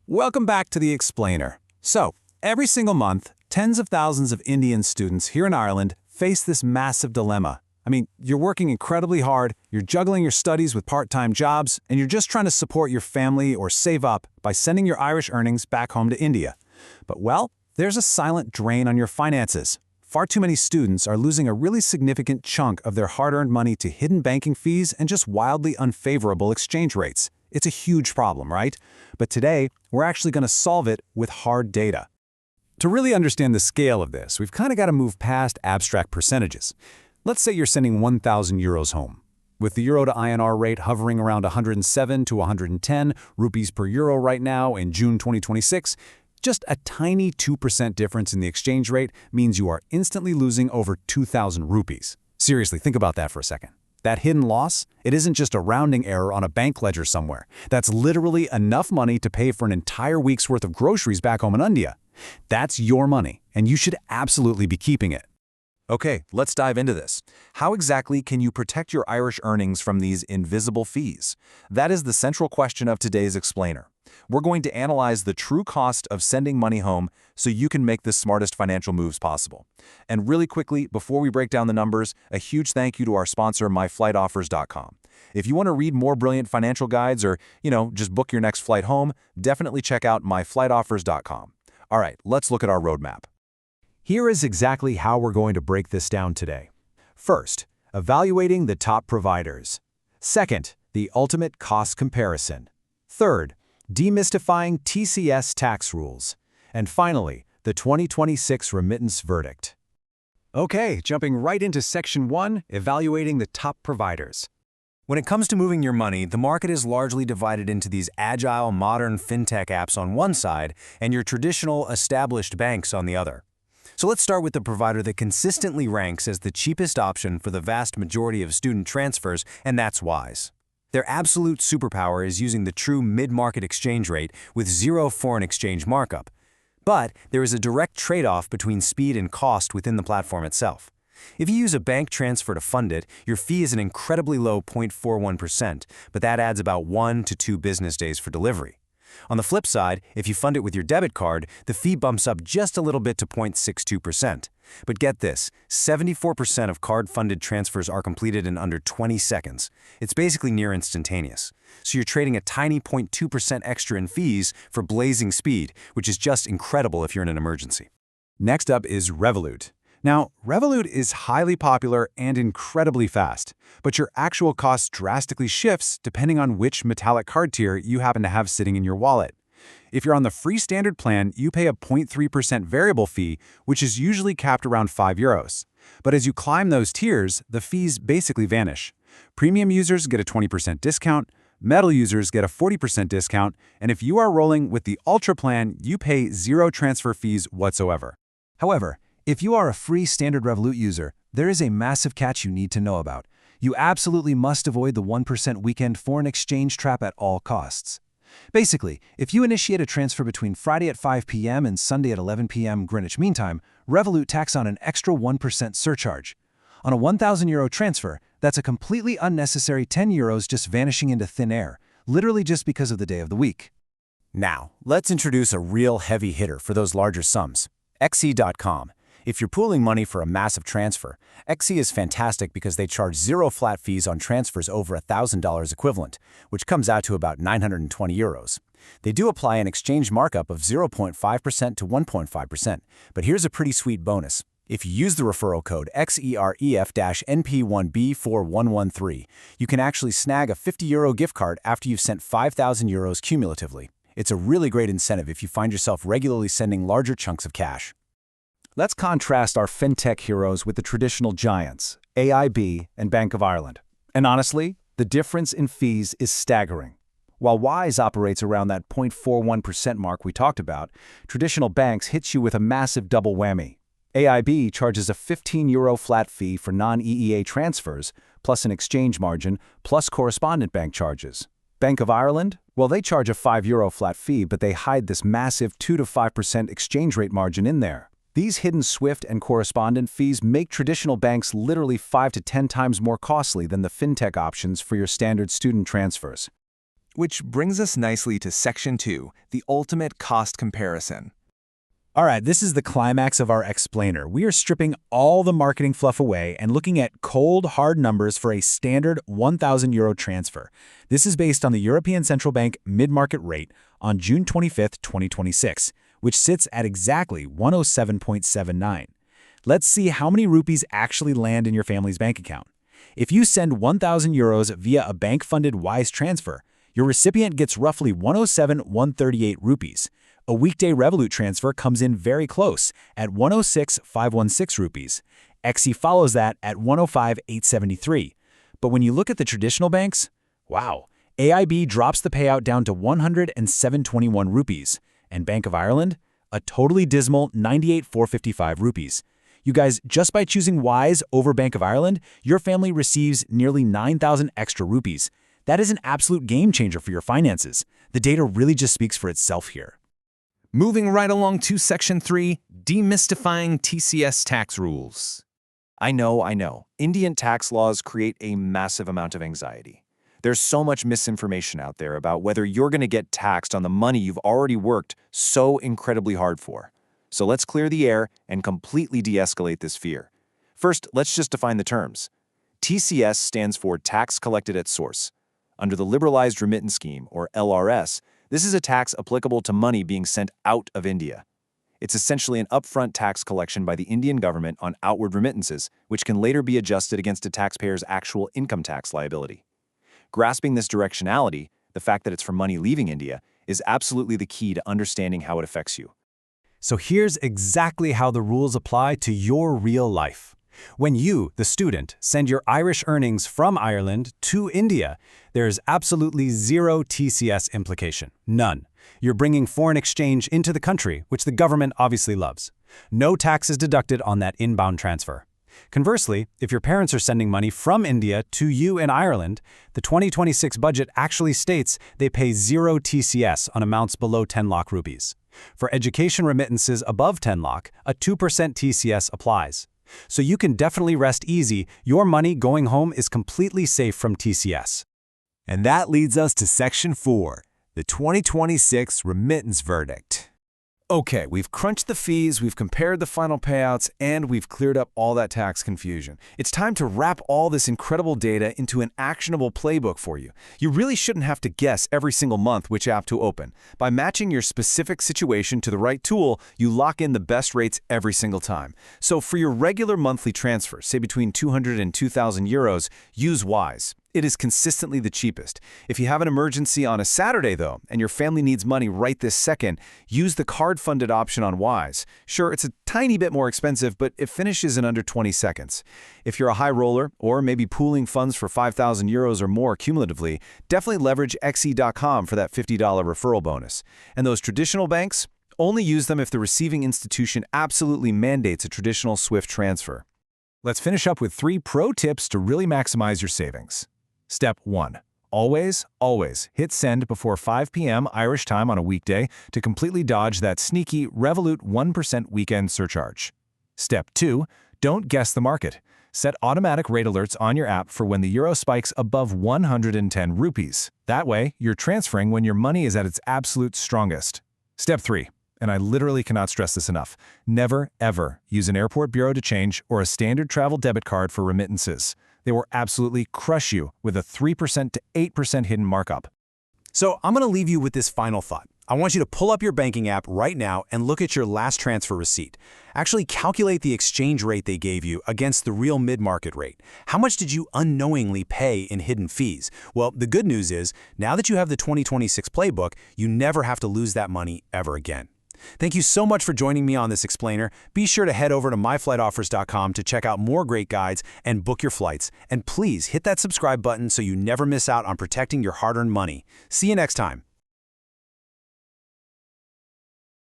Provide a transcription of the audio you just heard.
Welcome back to The Explainer. So, every single month, tens of thousands of Indian students here in Ireland face this massive dilemma. I mean, you're working incredibly hard, you're juggling your studies with part-time jobs, and you're just trying to support your family or save up by sending your Irish earnings back home to India. But well, there's a silent drain on your finances. Far too many students are losing a really significant chunk of their hard-earned money to hidden banking fees and just wildly unfavorable exchange rates. It's a huge problem, right? But today, we're actually going to solve it with hard data. To really understand the scale of this, we've kind of got to move past abstract percentages. Let's say you're sending 1,000 euros home. With the euro to INR rate hovering around 107 to 110 rupees per euro right now in June 2026, just a tiny 2% difference in the exchange rate means you are instantly losing over 2,000 rupees. Seriously, think about that for a second. That hidden loss, it isn't just a rounding error on a bank ledger somewhere. That's literally enough money to pay for an entire week's worth of groceries back home in India. That's your money, and you should absolutely be keeping it. Okay, let's dive into this. How exactly can you protect your Irish earnings from these invisible fees? That is the central question of today's explainer. We're going to analyze the true cost of sending money home so you can make the smartest financial moves possible. And really quickly, before we break down the numbers, a huge thank you to our sponsor, myflightoffers.com. If you want to read more brilliant financial guides or, just book your next flight home, definitely check out myflightoffers.com. All right, let's look at our roadmap. Here is exactly how we're going to break this down today. First, evaluating the top providers. Second, the ultimate cost comparison. Third, demystifying TCS tax rules. And finally, the 2026 remittance verdict. Okay, jumping right into Section 1, evaluating the top providers. When it comes to moving your money, the market is largely divided into these agile, modern fintech apps on one side and your traditional, established banks on the other. So let's start with the provider that consistently ranks as the cheapest option for the vast majority of student transfers, and that's Wise. Their absolute superpower is using the true mid-market exchange rate with zero foreign exchange markup. But there is a direct trade-off between speed and cost within the platform itself. If you use a bank transfer to fund it, your fee is an incredibly low 0.41%, but that adds about 1 to 2 business days for delivery. On the flip side, if you fund it with your debit card, the fee bumps up just a little bit to 0.62%. But get this, 74% of card-funded transfers are completed in under 20 seconds. It's basically near instantaneous. So you're trading a tiny 0.2% extra in fees for blazing speed, which is just incredible if you're in an emergency. Next up is Revolut. Now, Revolut is highly popular and incredibly fast, but your actual cost drastically shifts depending on which metallic card tier you happen to have sitting in your wallet. If you're on the free standard plan, you pay a 0.3% variable fee, which is usually capped around 5 euros. But as you climb those tiers, the fees basically vanish. Premium users get a 20% discount, Metal users get a 40% discount, and if you are rolling with the Ultra plan, you pay zero transfer fees whatsoever. However, if you are a free standard Revolut user, there is a massive catch you need to know about. You absolutely must avoid the 1% weekend foreign exchange trap at all costs. Basically, if you initiate a transfer between Friday at 5 p.m. and Sunday at 11 p.m. Greenwich Mean Time, Revolut tacks on an extra 1% surcharge. On a 1,000 euro transfer, that's a completely unnecessary 10 euros just vanishing into thin air, literally just because of the day of the week. Now, let's introduce a real heavy hitter for those larger sums, xe.com. If you're pooling money for a massive transfer, xe is fantastic because they charge zero flat fees on transfers over $1,000 equivalent, which comes out to about 920 euros. They do apply an exchange markup of 0.5% to 1.5%, but here's a pretty sweet bonus. If you use the referral code XEREF-NP1B4113, you can actually snag a 50 euro gift card after you've sent 5,000 euros cumulatively. It's a really great incentive if you find yourself regularly sending larger chunks of cash. Let's contrast our fintech heroes with the traditional giants, AIB and Bank of Ireland. And honestly, the difference in fees is staggering. While Wise operates around that 0.41% mark we talked about, traditional banks hit you with a massive double whammy. AIB charges a 15 euro flat fee for non-EEA transfers, plus an exchange margin, plus correspondent bank charges. Bank of Ireland? Well, they charge a 5 euro flat fee, but they hide this massive 2 to 5% exchange rate margin in there. These hidden SWIFT and correspondent fees make traditional banks literally 5 to 10 times more costly than the fintech options for your standard student transfers. Which brings us nicely to Section 2, the ultimate cost comparison. All right, this is the climax of our explainer. We are stripping all the marketing fluff away and looking at cold, hard numbers for a standard €1,000 transfer. This is based on the European Central Bank mid-market rate on June 25, 2026, which sits at exactly 107.79. Let's see how many rupees actually land in your family's bank account. If you send €1,000 via a bank-funded Wise transfer, your recipient gets roughly 107,138 rupees. A weekday Revolut transfer comes in very close at 106,516 rupees. XE follows that at 105,873. But when you look at the traditional banks, wow, AIB drops the payout down to 107,21 rupees, and Bank of Ireland, a totally dismal 98,455 rupees. You guys, just by choosing Wise over Bank of Ireland, your family receives nearly 9,000 extra rupees. That is an absolute game changer for your finances. The data really just speaks for itself here. Moving right along to Section 3, demystifying TCS tax rules. I know. Indian tax laws create a massive amount of anxiety. There's so much misinformation out there about whether you're going to get taxed on the money you've already worked so incredibly hard for. So let's clear the air and completely de-escalate this fear. First, let's just define the terms. TCS stands for Tax Collected at Source. Under the Liberalized Remittance Scheme, or LRS, this is a tax applicable to money being sent out of India. It's essentially an upfront tax collection by the Indian government on outward remittances, which can later be adjusted against a taxpayer's actual income tax liability. Grasping this directionality, the fact that it's for money leaving India, is absolutely the key to understanding how it affects you. So here's exactly how the rules apply to your real life. When you, the student, send your Irish earnings from Ireland to India, there's absolutely zero TCS implication. None. You're bringing foreign exchange into the country, which the government obviously loves. No tax is deducted on that inbound transfer. Conversely, if your parents are sending money from India to you in Ireland, the 2026 budget actually states they pay zero TCS on amounts below 10 lakh rupees. For education remittances above 10 lakh, a 2% TCS applies. So you can definitely rest easy, your money going home is completely safe from TCS. And that leads us to Section 4, the 2026 remittance verdict. Okay, we've crunched the fees, we've compared the final payouts, and we've cleared up all that tax confusion. It's time to wrap all this incredible data into an actionable playbook for you. You really shouldn't have to guess every single month which app to open. By matching your specific situation to the right tool, you lock in the best rates every single time. So for your regular monthly transfer, say between 200 and 2,000 euros, use Wise. It is consistently the cheapest. If you have an emergency on a Saturday, though, and your family needs money right this second, use the card-funded option on Wise. Sure, it's a tiny bit more expensive, but it finishes in under 20 seconds. If you're a high roller, or maybe pooling funds for 5,000 euros or more cumulatively, definitely leverage xe.com for that $50 referral bonus. And those traditional banks? Only use them if the receiving institution absolutely mandates a traditional SWIFT transfer. Let's finish up with 3 pro tips to really maximize your savings. Step 1. Always hit send before 5 p.m. Irish time on a weekday to completely dodge that sneaky Revolut 1% weekend surcharge. Step 2. Don't guess the market. Set automatic rate alerts on your app for when the euro spikes above 110 rupees. That way, you're transferring when your money is at its absolute strongest. Step 3. And I literally cannot stress this enough. Never, ever use an airport bureau to change or a standard travel debit card for remittances. They will absolutely crush you with a 3% to 8% hidden markup. So I'm going to leave you with this final thought. I want you to pull up your banking app right now and look at your last transfer receipt. Actually calculate the exchange rate they gave you against the real mid-market rate. How much did you unknowingly pay in hidden fees? Well, the good news is, now that you have the 2026 playbook, you never have to lose that money ever again. Thank you so much for joining me on this explainer. Be sure to head over to myflightoffers.com to check out more great guides and book your flights. And please hit that subscribe button so you never miss out on protecting your hard-earned money. See you next time.